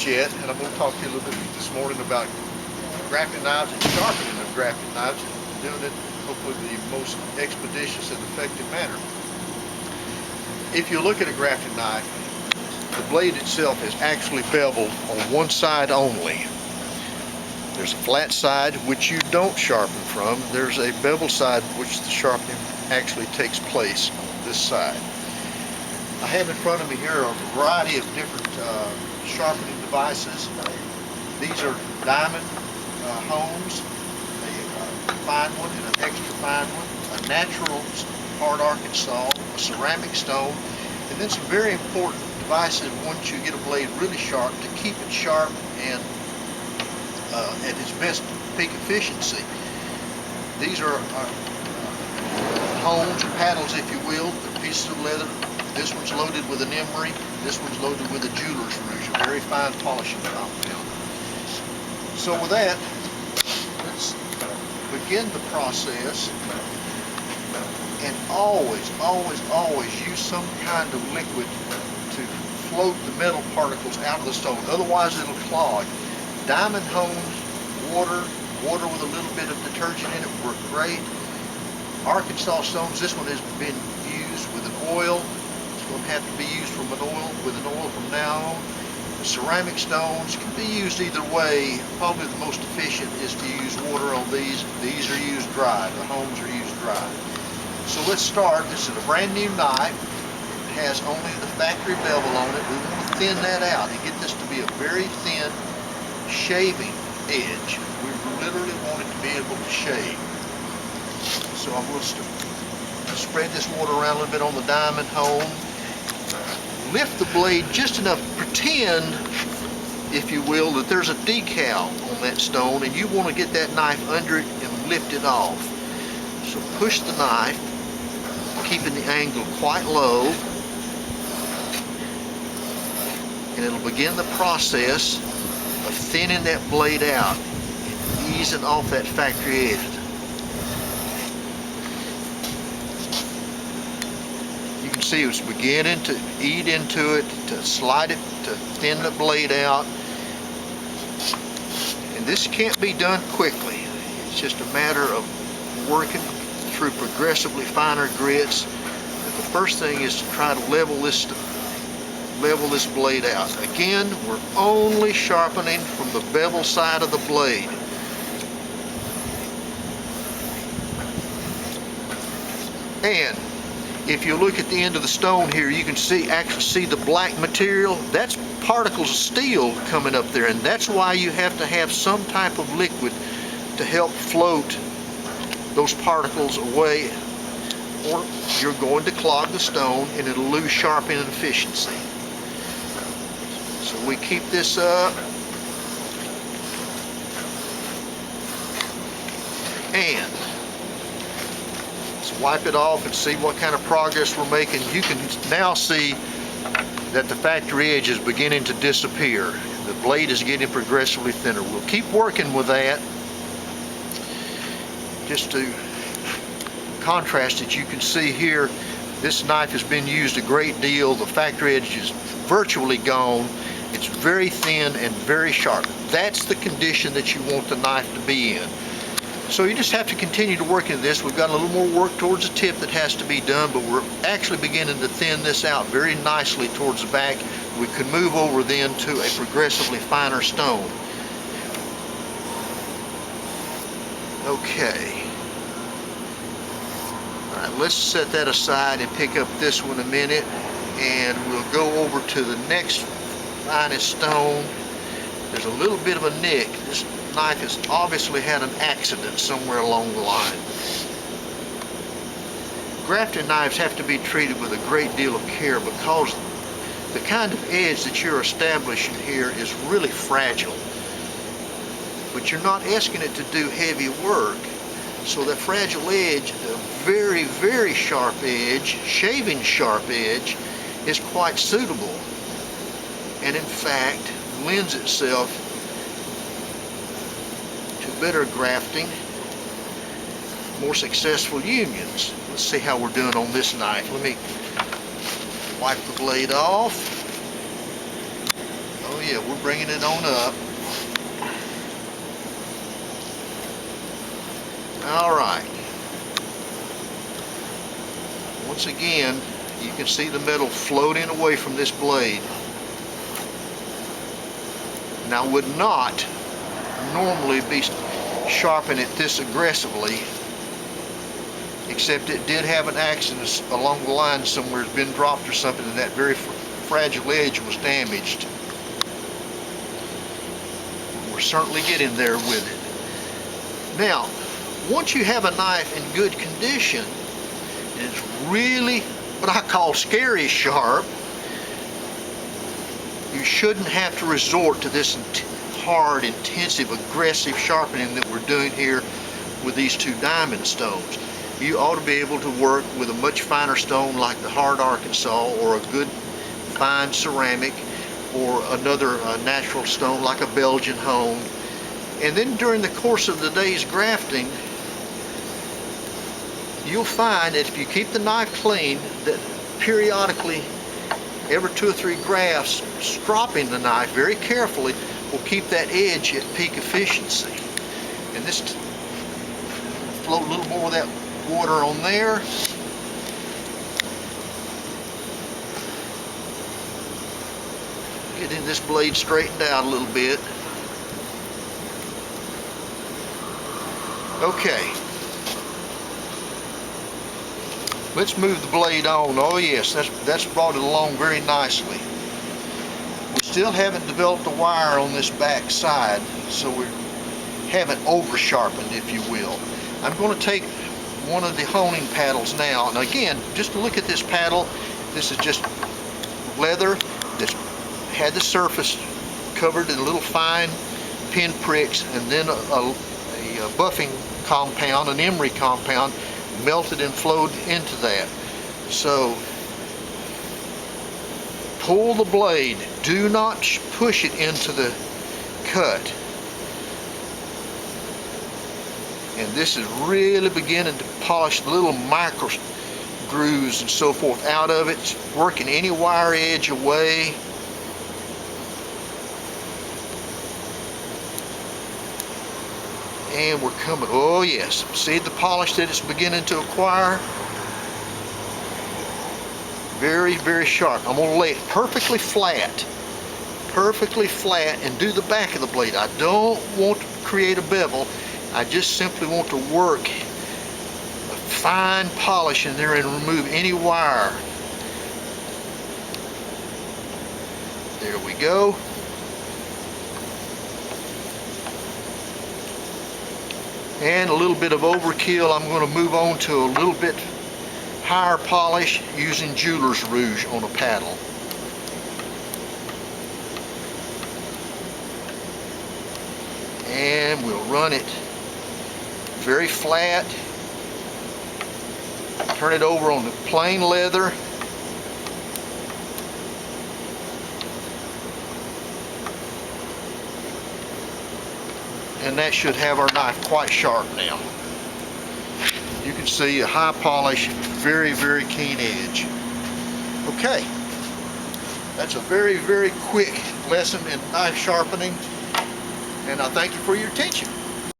Jett, and I'm going to talk to you a little bit this morning about grafting knives and sharpening of grafting knives, and doing it hopefully the most expeditious and effective manner. If you look at a grafting knife, the blade itself is actually beveled on one side only. There's a flat side which you don't sharpen from. There's a bevel side which the sharpening actually takes place on this side. I have in front of me here a variety of different sharpening devices. These are diamond hones, a fine one and an extra fine one, a natural hard Arkansas, a ceramic stone, and then some very important devices once you get a blade really sharp to keep it sharp and at its best peak efficiency. These are hones, or paddles if you will. They're pieces of leather. This one's loaded with an emery. This one's loaded with a jeweler's rouge, a very fine polishing compound. So with that, let's begin the process. And always use some kind of liquid to float the metal particles out of the stone. Otherwise it'll clog. Diamond hones, water with a little bit of detergent in it work great. Arkansas stones, this one has been used with an oil. It's going to have to be used with an oil from now on. The ceramic stones can be used either way. Probably the most efficient is to use water on these. These are used dry. The hones are used dry. So let's start. This is a brand new knife. It has only the factory bevel on it. We want to thin that out and get this to be a very thin shaving edge. We literally want it to be able to shave. So I'm going to spread this water around a little bit on the diamond hone. Lift the blade just enough. Pretend, if you will, that there's a decal on that stone and you want to get that knife under it and lift it off. So push the knife, keeping the angle quite low, and it'll begin the process of thinning that blade out and easing off that factory edge. You can see it's beginning to eat into it, to slide it, to thin the blade out. And this can't be done quickly. It's just a matter of working through progressively finer grits. But the first thing is to try to level this blade out. Again, we're only sharpening from the bevel side of the blade. And if you look at the end of the stone here, you can actually see the black material. That's particles of steel coming up there, and that's why you have to have some type of liquid to help float those particles away, or you're going to clog the stone and it'll lose sharpening efficiency. So we keep this up, and let's wipe it off and see what kind of progress we're making. You can now see that the factory edge is beginning to disappear. The blade is getting progressively thinner. We'll keep working with that. Just to contrast it, you can see here this knife has been used a great deal. The factory edge is virtually gone. It's very thin and very sharp. That's the condition that you want the knife to be in. So you just have to continue to work into this. We've got a little more work towards the tip that has to be done, but we're actually beginning to thin this out very nicely towards the back. We can move over then to a progressively finer stone. Okay. All right, let's set that aside and pick up this one a minute, and we'll go over to the next finest stone. There's a little bit of a nick. This knife has obviously had an accident somewhere along the line. Grafting knives have to be treated with a great deal of care because the kind of edge that you're establishing here is really fragile. But you're not asking it to do heavy work. So that fragile edge, a very, very sharp edge, shaving sharp edge, is quite suitable. And in fact, lends itself to better grafting, more successful unions. Let's see how we're doing on this knife. Let me wipe the blade off. Oh Oh yeah, we're bringing it on up. All right. Once again, you can see the metal floating away from this blade. Now, I would not normally be sharpening it this aggressively, except it did have an accident along the line somewhere. It's been dropped or something, and that very fragile edge was damaged. We're certainly getting there with it. Now, once you have a knife in good condition, and it's really what I call scary sharp, you shouldn't have to resort to this hard, intensive, aggressive sharpening that we're doing here with these two diamond stones. You ought to be able to work with a much finer stone like the hard Arkansas, or a good fine ceramic, or another natural stone like a Belgian hone. And then during the course of the day's grafting, you'll find that if you keep the knife clean, that periodically, every 2 or 3 grafts, stropping the knife very carefully will keep that edge at peak efficiency. And this float a little more of that water on there. Getting this blade straightened out a little bit. Okay. Let's move the blade on. Oh yes, that's brought it along very nicely. We still haven't developed a wire on this back side, so we haven't over sharpened, if you will. I'm going to take one of the honing paddles now, and again, just look at this paddle. This is just leather that's had the surface covered in little fine pin pricks, and then a buffing compound, an emery compound, melted and flowed into that. So pull the blade, do not push it into the cut. And this is really beginning to polish the little micro grooves and so forth out of it, working any wire edge away. And we're coming, oh yes, see the polish that it's beginning to acquire? Very, very sharp. I'm going to lay it perfectly flat, and do the back of the blade. I don't want to create a bevel. I just simply want to work a fine polish in there and remove any wire. There we go. And a little bit of overkill. I'm going to move on to a little bit higher polish using jeweler's rouge on a paddle. And we'll run it very flat. Turn it over on the plain leather. And that should have our knife quite sharp now. You can see a high polish, very, very keen edge. Okay, that's a very, very quick lesson in knife sharpening, and I thank you for your attention.